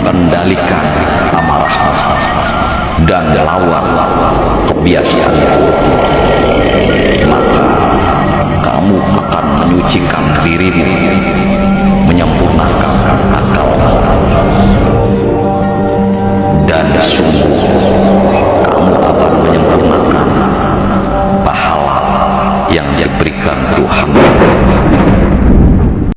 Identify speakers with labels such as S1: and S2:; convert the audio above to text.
S1: Kendalikan amarah dan lawan kebiasaan, maka kamu akan menyucikan dirimu, menyempurnakan akal, dan sungguh kamu akan menyempurnakan pahala yang diberikan Tuhan.